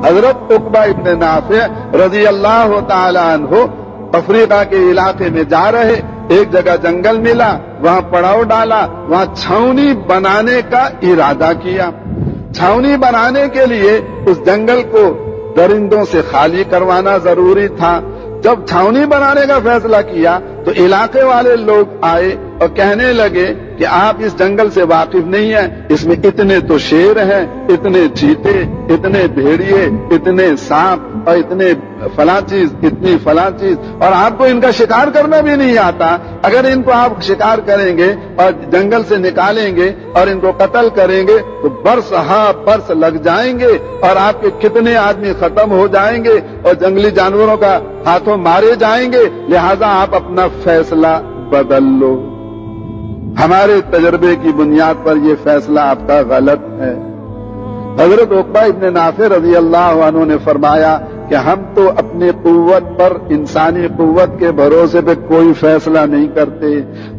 حضرت عقبہ ابن نافع رضی اللہ تعالی عنہ افریقہ کے علاقے میں جا رہے، ایک جگہ جنگل ملا، وہاں پڑاؤ ڈالا، وہاں چھاؤنی بنانے کا ارادہ کیا۔ چھاؤنی بنانے کے لیے اس جنگل کو درندوں سے خالی کروانا ضروری تھا۔ جب چھاؤنی بنانے کا فیصلہ کیا تو علاقے والے لوگ آئے اور کہنے لگے کہ آپ اس جنگل سے واقف نہیں ہیں، اس میں اتنے تو شیر ہیں، اتنے چیتے، اتنے بھیڑیے، اتنے سانپ اور اتنے فلاں چیز، اتنی فلاں چیز، اور آپ کو ان کا شکار کرنا بھی نہیں آتا۔ اگر ان کو آپ شکار کریں گے اور جنگل سے نکالیں گے اور ان کو قتل کریں گے تو برس برس لگ جائیں گے اور آپ کے کتنے آدمی ختم ہو جائیں گے اور جنگلی جانوروں کا ہاتھوں مارے جائیں گے، لہذا آپ اپنا فیصلہ بدل لو۔ ہمارے تجربے کی بنیاد پر یہ فیصلہ آپ کا غلط ہے۔ حضرت عقبہ ابن نافع رضی اللہ عنہ نے فرمایا کہ ہم تو اپنی قوت پر، انسانی قوت کے بھروسے پہ کوئی فیصلہ نہیں کرتے،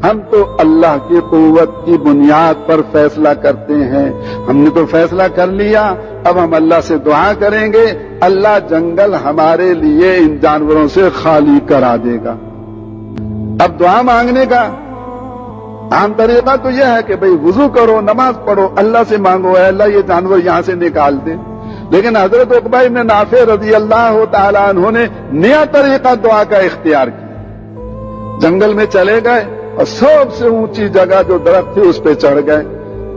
ہم تو اللہ کی قوت کی بنیاد پر فیصلہ کرتے ہیں۔ ہم نے تو فیصلہ کر لیا، اب ہم اللہ سے دعا کریں گے، اللہ جنگل ہمارے لیے ان جانوروں سے خالی کرا دے گا۔ اب دعا مانگنے کا عام طریقہ تو یہ ہے کہ بھئی وضو کرو، نماز پڑھو، اللہ سے مانگو، اے اللہ یہ جانور یہاں سے نکال دے۔ لیکن حضرت عقبہ ابن نافع رضی اللہ تعالی عنہ نے نیا طریقہ دعا کا اختیار کیا۔ جنگل میں چلے گئے اور سب سے اونچی جگہ جو درخت تھی اس پہ چڑھ گئے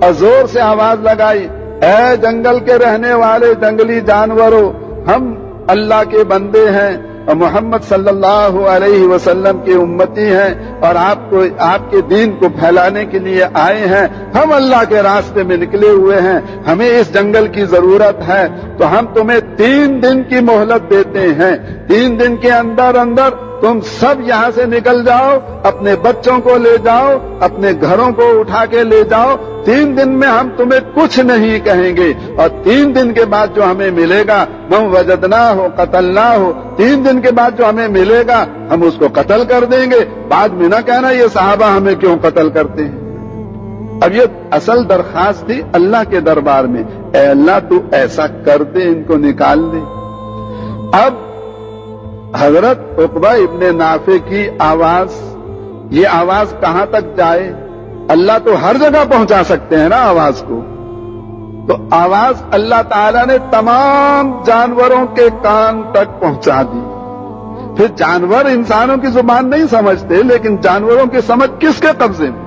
اور زور سے آواز لگائی، اے جنگل کے رہنے والے جنگلی جانوروں، ہم اللہ کے بندے ہیں اور محمد صلی اللہ علیہ وسلم کے امتی ہیں اور آپ کے دین کو پھیلانے کے لیے آئے ہیں، ہم اللہ کے راستے میں نکلے ہوئے ہیں، ہمیں اس جنگل کی ضرورت ہے، تو ہم تمہیں 3 دن کی مہلت دیتے ہیں۔ 3 دن کے اندر اندر تم سب یہاں سے نکل جاؤ، اپنے بچوں کو لے جاؤ، اپنے گھروں کو اٹھا کے لے جاؤ، 3 دن میں ہم تمہیں کچھ نہیں کہیں گے، اور 3 دن کے بعد جو ہمیں ملے گا من وجدنا ہو قتلنا ہو، 3 دن کے بعد جو ہمیں ملے گا ہم اس کو قتل کر دیں گے۔ بعد میں نہ کہنا یہ صحابہ ہمیں کیوں قتل کرتے ہیں۔ اب یہ اصل درخواست تھی اللہ کے دربار میں، اے اللہ تو ایسا کر دے، ان کو نکال دے۔ اب حضرت عقبہ ابن نافع کی آواز، یہ آواز کہاں تک جائے؟ اللہ تو ہر جگہ پہنچا سکتے ہیں نا آواز کو، تو آواز اللہ تعالیٰ نے تمام جانوروں کے کان تک پہنچا دی۔ پھر جانور انسانوں کی زبان نہیں سمجھتے، لیکن جانوروں کی سمجھ کس کے قبضے میں؟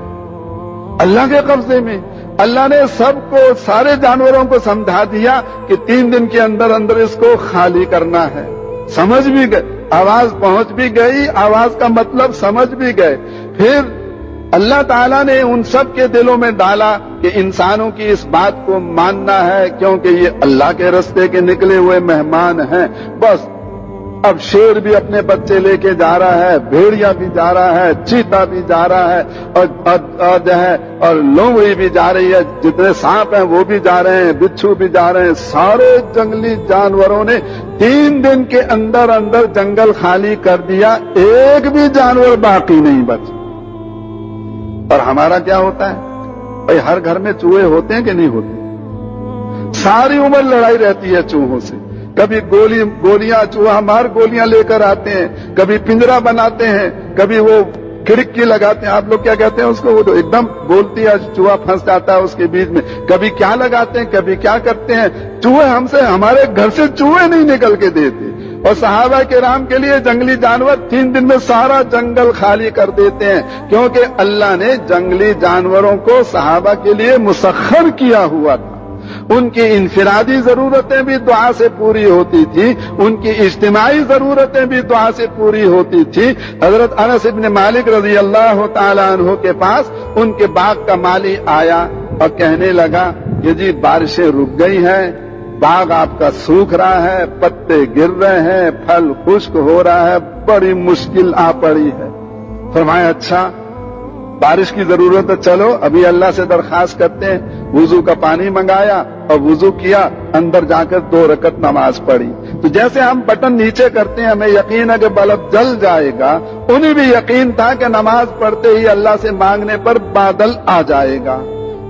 اللہ کے قبضے میں۔ اللہ نے سب کو، سارے جانوروں کو سمجھا دیا کہ 3 دن کے اندر اندر اس کو خالی کرنا ہے۔ سمجھ بھی گئے، آواز پہنچ بھی گئی، آواز کا مطلب سمجھ بھی گئے۔ پھر اللہ تعالیٰ نے ان سب کے دلوں میں ڈالا کہ انسانوں کی اس بات کو ماننا ہے، کیونکہ یہ اللہ کے رستے کے نکلے ہوئے مہمان ہیں۔ بس اب شیر بھی اپنے بچے لے کے جا رہا ہے، بھیڑیا بھی جا رہا ہے، چیتا بھی جا رہا ہے، اور لومڑی بھی جا رہی ہے، جتنے سانپ ہیں وہ بھی جا رہے ہیں، بچھو بھی جا رہے ہیں۔ سارے جنگلی جانوروں نے 3 دن کے اندر اندر جنگل خالی کر دیا، ایک بھی جانور باقی نہیں بچا۔ اور ہمارا کیا ہوتا ہے؟ بھائی ہر گھر میں چوہے ہوتے ہیں کہ نہیں ہوتے؟ ساری عمر لڑائی رہتی ہے چوہوں سے، کبھی گولیاں، چوہا مار گولیاں لے کر آتے ہیں، کبھی پنجرا بناتے ہیں، کبھی وہ کھڑکی لگاتے ہیں، آپ لوگ کیا کہتے ہیں اس کو، وہ تو ایک دم بولتی ہے، چوہا پھنس جاتا ہے اس کے بیچ میں، کبھی کیا لگاتے ہیں، کبھی کیا کرتے ہیں۔ چوہے ہمارے گھر سے چوہے نہیں نکل کے دیتے، اور صحابہ کرام کے لیے جنگلی جانور 3 دن میں سارا جنگل خالی کر دیتے ہیں، کیونکہ اللہ نے جنگلی جانوروں کو صحابہ کے لیے مسخر کیا ہوا تھا۔ ان کی انفرادی ضرورتیں بھی دعا سے پوری ہوتی تھی، ان کی اجتماعی ضرورتیں بھی دعا سے پوری ہوتی تھی۔ حضرت انس بن مالک رضی اللہ تعالی عنہ کے پاس ان کے باغ کا مالی آیا اور کہنے لگا کہ جی بارشیں رک گئی ہیں، باغ آپ کا سوکھ رہا ہے، پتے گر رہے ہیں، پھل خشک ہو رہا ہے، بڑی مشکل آ پڑی ہے۔ فرمایا اچھا بارش کی ضرورت ہے، چلو ابھی اللہ سے درخواست کرتے ہیں۔ وضو کا پانی منگایا اور وضو کیا، اندر جا کر 2 رکعت نماز پڑھی۔ تو جیسے ہم بٹن نیچے کرتے ہیں ہمیں یقین ہے کہ بلب جل جائے گا، انہیں بھی یقین تھا کہ نماز پڑھتے ہی اللہ سے مانگنے پر بادل آ جائے گا۔